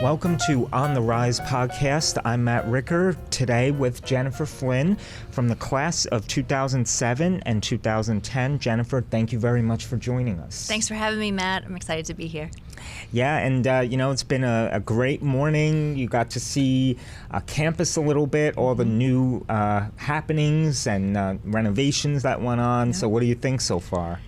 Welcome to On the Rise podcast. I'm Matt Ricker, today with Jennifer Flynn from the class of 2007 and 2010. Jennifer, thank you very much for joining us. Thanks for having me, Matt. I'm excited to be here. Yeah, and it's been a great morning. You got to see campus a little bit, all the new happenings and renovations that went on. Yeah. So what do you think so far?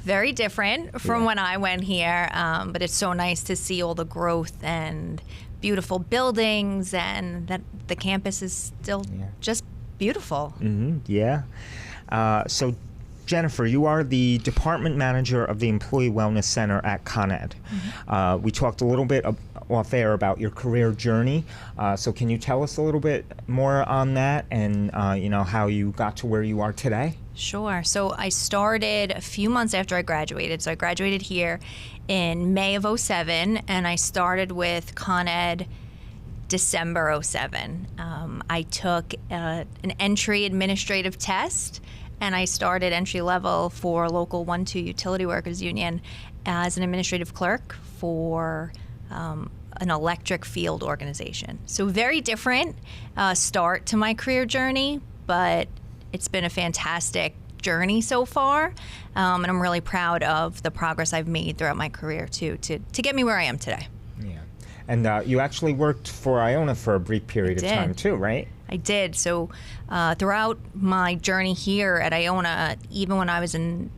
Very different from when I went here, but it's so nice to see all the growth and beautiful buildings, and that the campus is still just beautiful. Mm-hmm. Yeah. So, Jennifer, you are the department manager of the Employee Wellness Center at Con Ed. Mm-hmm. We talked a little bit off air about your career journey. So can you tell us a little bit more on that and, how you got to where you are today? Sure. So I started a few months after I graduated. So I graduated here in May of 2007, and I started with Con Ed December 2007. I took an entry administrative test, and I started entry level for local 1-2 utility workers union as an administrative clerk for an electric field organization. So very different start to my career journey, but it's been a fantastic journey so far, and I'm really proud of the progress I've made throughout my career to get me where I am today. Yeah, and you actually worked for Iona for a brief period of time too, right? I did. So throughout my journey here at Iona, even when I was in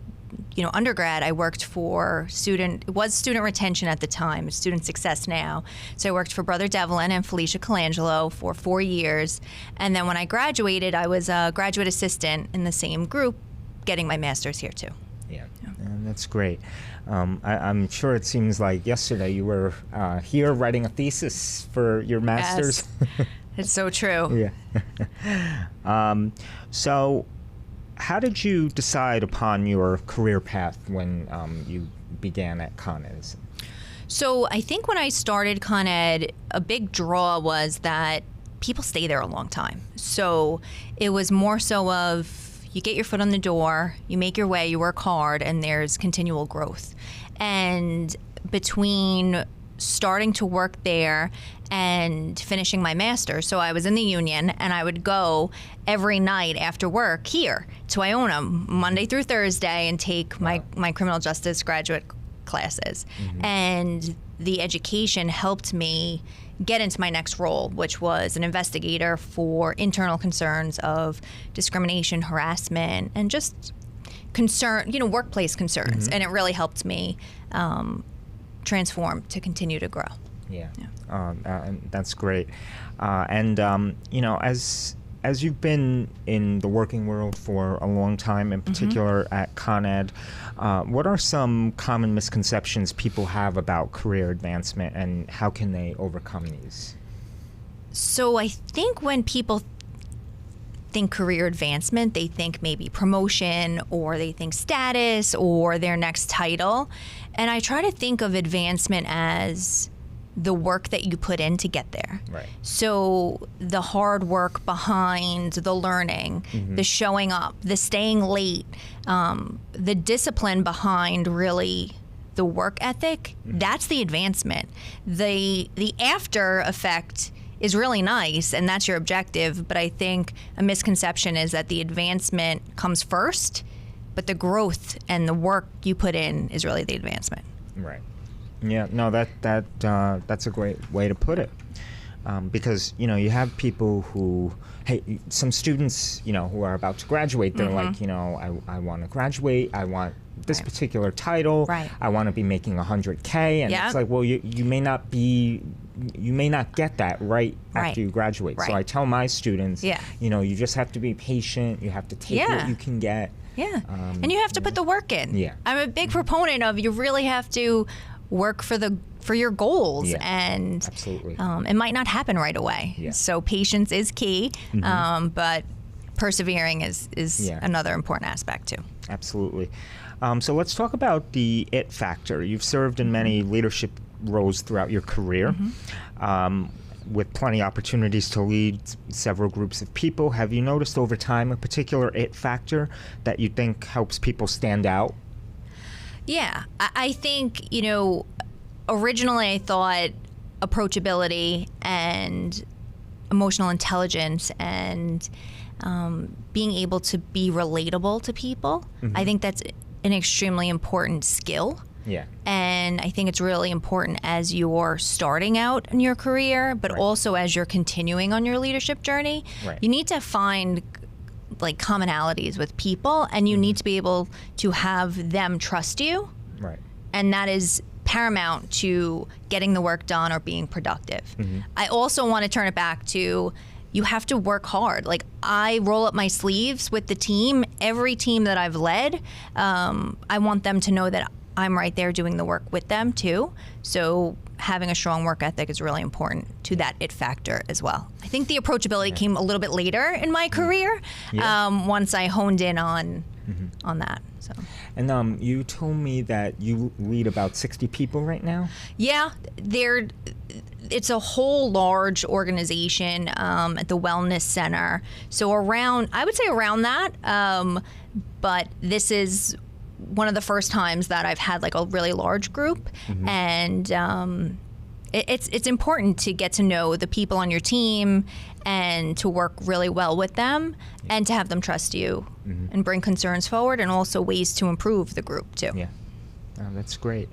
undergrad, I worked for student retention at the time, student success now. So I worked for Brother Devlin and Felicia Colangelo for 4 years. And then when I graduated, I was a graduate assistant in the same group, getting my master's here too. Yeah. And that's great. I'm sure it seems like yesterday you were here writing a thesis for your master's. Yes. It's so true. Yeah. So how did you decide upon your career path when you began at Con Ed? So I think when I started Con Ed, a big draw was that people stay there a long time. So it was more so of you get your foot on the door, you make your way, you work hard, and there's continual growth. And between starting to work there and finishing my master's, so I was in the union, and I would go every night after work here to Iona Monday through Thursday and take my criminal justice graduate classes. Mm-hmm. And the education helped me get into my next role, which was an investigator for internal concerns of discrimination, harassment, and just workplace concerns. Mm-hmm. And it really helped me transform to continue to grow. Yeah. That's great. As you've been in the working world for a long time, in particular at Con Ed, what are some common misconceptions people have about career advancement, and how can they overcome these? So I think when people think career advancement, they think maybe promotion, or they think status, or their next title. And I try to think of advancement as the work that you put in to get there. Right. So the hard work behind the learning, the showing up, the staying late, the discipline behind really the work ethic, that's the advancement. The after effect is really nice, and that's your objective, but I think a misconception is that the advancement comes first, but the growth and the work you put in is really the advancement. Right. Yeah, no, that's a great way to put it, because you have people who, some students who are about to graduate, they're like, I want to graduate, I want this particular title, I want to be making $100K, and it's like, well, you may not get that right after you graduate. So I tell my students, you just have to be patient, you have to take what you can get. Yeah, and you have to put the work in. Yeah, I'm a big proponent of you really have to work for your goals, and absolutely. It might not happen right away. Yeah. So patience is key, but persevering is another important aspect too. Absolutely. So let's talk about the it factor. You've served in many leadership roles throughout your career. With plenty of opportunities to lead several groups of people. Have you noticed over time a particular it factor that you think helps people stand out? Yeah, I think, originally I thought approachability and emotional intelligence and being able to be relatable to people. I think that's an extremely important skill. Yeah. And I think it's really important as you're starting out in your career, but also as you're continuing on your leadership journey. Right. You need to find like commonalities with people, and you need to be able to have them trust you. Right. And that is paramount to getting the work done or being productive. I also want to turn it back to, you have to work hard. Like, I roll up my sleeves with the team. Every team that I've led, I want them to know that I'm right there doing the work with them too. So having a strong work ethic is really important to that it factor as well. I think the approachability came a little bit later in my career, once I honed in on that. So. And you told me that you lead about 60 people right now? Yeah, it's a whole large organization at the Wellness Center. So I would say around that, but this is one of the first times that I've had like a really large group, and it's important to get to know the people on your team and to work really well with them and to have them trust you and bring concerns forward, and also ways to improve the group too. Yeah, that's great.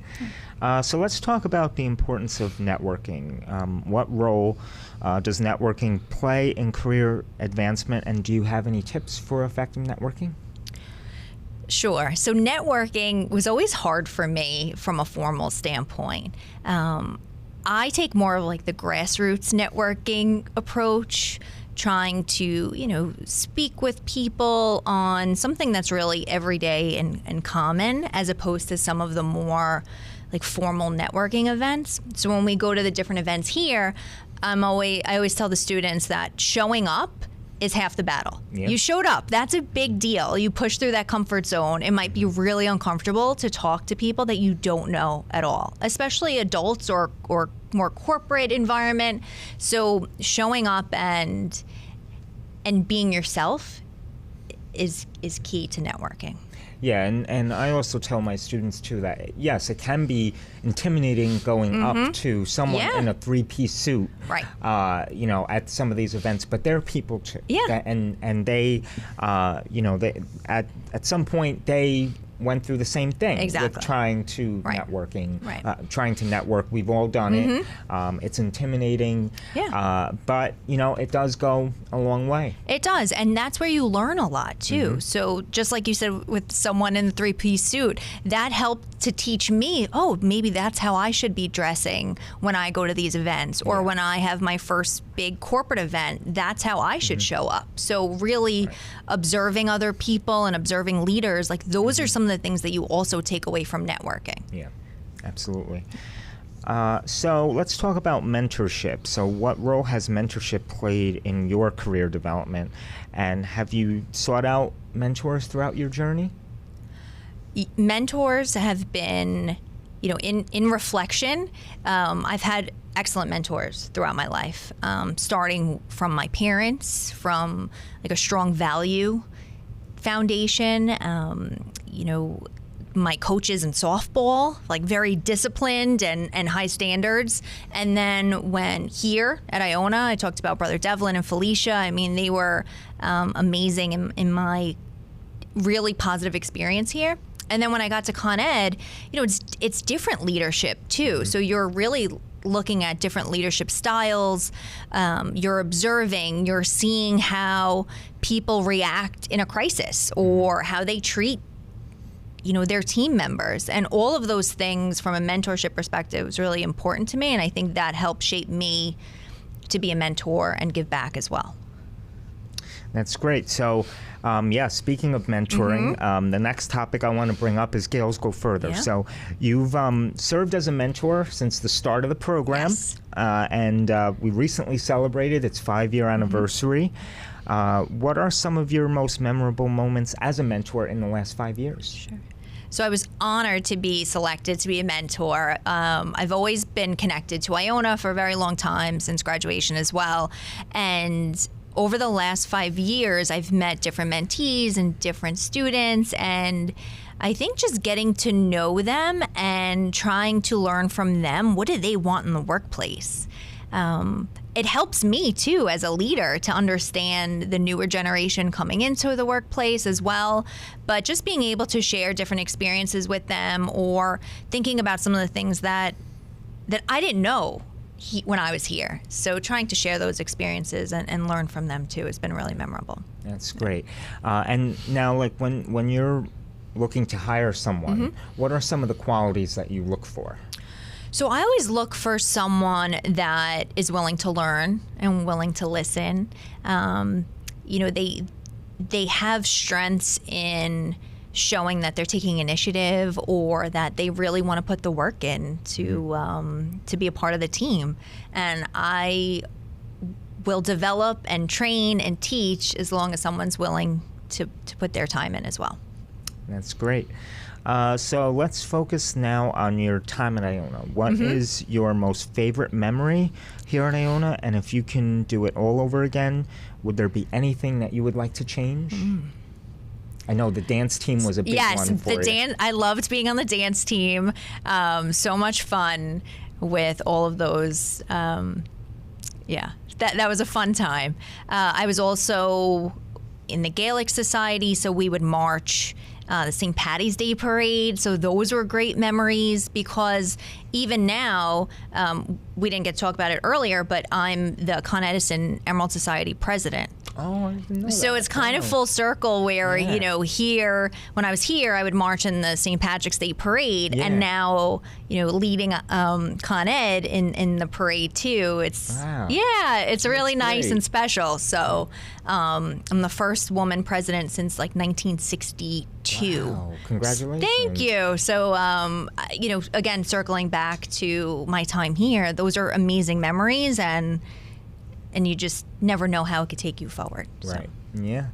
So let's talk about the importance of networking. What role does networking play in career advancement, and do you have any tips for effective networking? Sure. So networking was always hard for me from a formal standpoint. I take more of like the grassroots networking approach, trying to, speak with people on something that's really everyday and common, as opposed to some of the more like formal networking events. So when we go to the different events here, I always tell the students that showing up is half the battle. Yeah. You showed up. That's a big deal. You push through that comfort zone. It might be really uncomfortable to talk to people that you don't know at all, especially adults or more corporate environment. So showing up and being yourself is key to networking. Yeah, and I also tell my students too that yes, it can be intimidating going up to someone in a three-piece suit, right? At some of these events, but they're people too. Yeah, and they, they at some point they went through the same thing with trying to trying to network. We've all done it. It's intimidating, but it does go a long way. It does, and that's where you learn a lot too. So just like you said with someone in the three-piece suit, that helped to teach me, oh, maybe that's how I should be dressing when I go to these events, or when I have my first big corporate event, that's how I should show up. So really observing other people and observing leaders, like those are some of the things that you also take away from networking. Yeah, absolutely. So let's talk about mentorship. So what role has mentorship played in your career development? And have you sought out mentors throughout your journey? Mentors have been, in reflection, I've had excellent mentors throughout my life, starting from my parents, from like a strong value foundation, my coaches in softball, like very disciplined and high standards. And then when here at Iona, I talked about Brother Devlin and Felicia. I mean, they were amazing in my really positive experience here. And then when I got to Con Ed, it's different leadership too. So you're really looking at different leadership styles. You're observing, you're seeing how people react in a crisis or how they treat their team members. And all of those things from a mentorship perspective is really important to me. And I think that helped shape me to be a mentor and give back as well. That's great. So, speaking of mentoring, the next topic I want to bring up is Girls Go Further. Yeah. So you've served as a mentor since the start of the program, and we recently celebrated its 5-year anniversary. What are some of your most memorable moments as a mentor in the last 5 years? Sure. So I was honored to be selected to be a mentor. I've always been connected to Iona for a very long time, since graduation as well. And over the last 5 years, I've met different mentees and different students, and I think just getting to know them and trying to learn from them, what do they want in the workplace? It helps me too as a leader to understand the newer generation coming into the workplace as well. But just being able to share different experiences with them, or thinking about some of the things that I didn't know when I was here. So trying to share those experiences and learn from them too has been really memorable. That's great. And now, like when you're looking to hire someone, what are some of the qualities that you look for? So I always look for someone that is willing to learn and willing to listen. They have strengths in showing that they're taking initiative, or that they really want to put the work in to be a part of the team. And I will develop and train and teach as long as someone's willing to put their time in as well. That's great. So let's focus now on your time at Iona. What is your most favorite memory here at Iona? And if you can do it all over again, would there be anything that you would like to change? I know the dance team was a big one for you. Yes, I loved being on the dance team. So much fun with all of those. That was a fun time. I was also in the Gaelic Society, so we would march the St. Patty's Day Parade. So those were great memories, because even now, we didn't get to talk about it earlier, but I'm the Con Edison Emerald Society president. Oh, I didn't know So that. it's kind of full circle where, here, when I was here, I would march in the St. Patrick's Day Parade, and now, leading Con Ed in the parade too. It's it's really nice great. and special. So I'm the first woman president since like 1962. Wow, congratulations. Thank you. So, again, circling back to my time here, those are amazing memories, and you just never know how it could take you forward. Right. Yeah.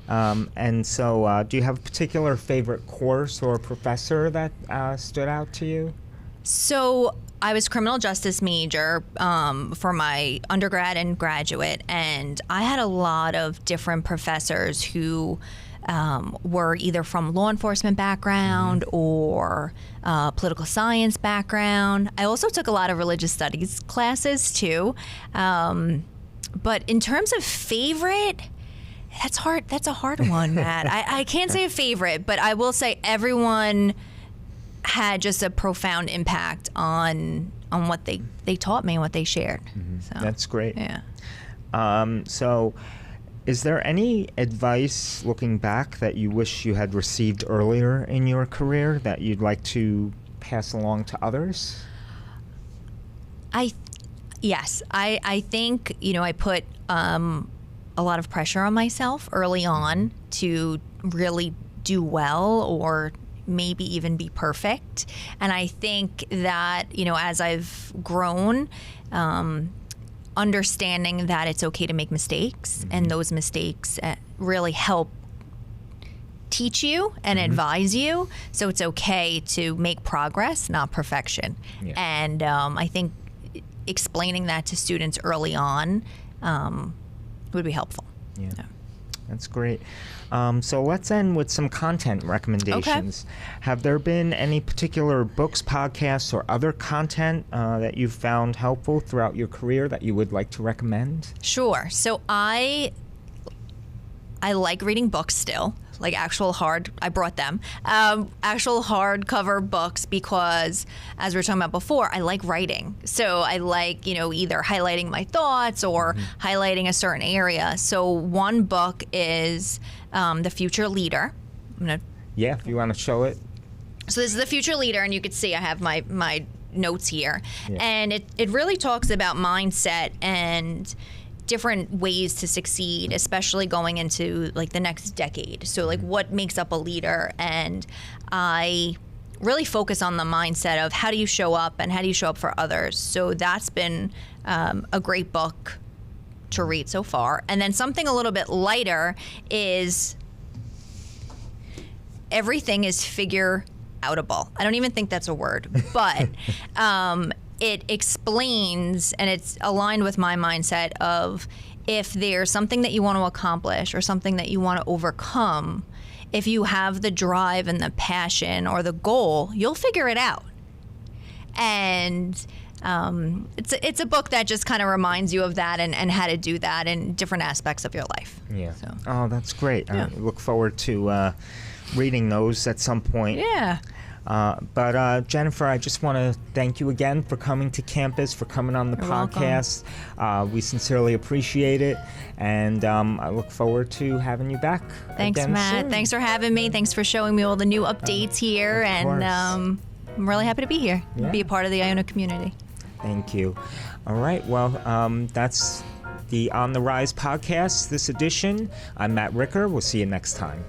And so do you have a particular favorite course or professor that stood out to you? So I was criminal justice major for my undergrad and graduate, and I had a lot of different professors who were either from law enforcement background or political science background. I also took a lot of religious studies classes too. But in terms of favorite, that's hard. That's a hard one, Matt. I can't say a favorite, but I will say everyone had just a profound impact on what they taught me and what they shared. So, That's great. Yeah. So is there any advice, looking back, that you wish you had received earlier in your career that you'd like to pass along to others? Yes, I think, I put a lot of pressure on myself early on to really do well, or maybe even be perfect. And I think that, as I've grown, understanding that it's okay to make mistakes, and those mistakes really help teach you and advise you. So it's okay to make progress, not perfection. Yeah. And I think explaining that to students early on would be helpful. Yeah. That's great. So let's end with some content recommendations. Okay. Have there been any particular books, podcasts, or other content that you've found helpful throughout your career that you would like to recommend? Sure. So I like reading books still, like actual I brought them, actual hardcover books, because as we were talking about before, I like writing. So I like, either highlighting my thoughts or highlighting a certain area. So one book is The Future Leader. Yeah, if you want to show it. So this is The Future Leader, and you can see I have my notes here. Yeah. And it really talks about mindset and different ways to succeed, especially going into like the next decade. So like what makes up a leader, and I really focus on the mindset of how do you show up and how do you show up for others. So that's been a great book to read so far. And then something a little bit lighter is Everything is Figure Outable. I don't even think that's a word, but it explains, and it's aligned with my mindset of, if there's something that you want to accomplish or something that you want to overcome, if you have the drive and the passion or the goal, you'll figure it out. And it's a book that just kind of reminds you of that and how to do that in different aspects of your life. Yeah. So. Oh, that's great. Yeah. I look forward to reading those at some point. Yeah. But Jennifer, I just want to thank you again for coming to campus, for coming on the You're podcast. We sincerely appreciate it, and I look forward to having you back. Thanks, again Matt. soon. Thanks for having me. Thanks for showing me all the new updates here, Of and course. I'm really happy to be here, Yeah. be a part of the Iona community. Thank you. All right. Well, that's the On the Rise podcast, this edition. I'm Matt Ricker. We'll see you next time.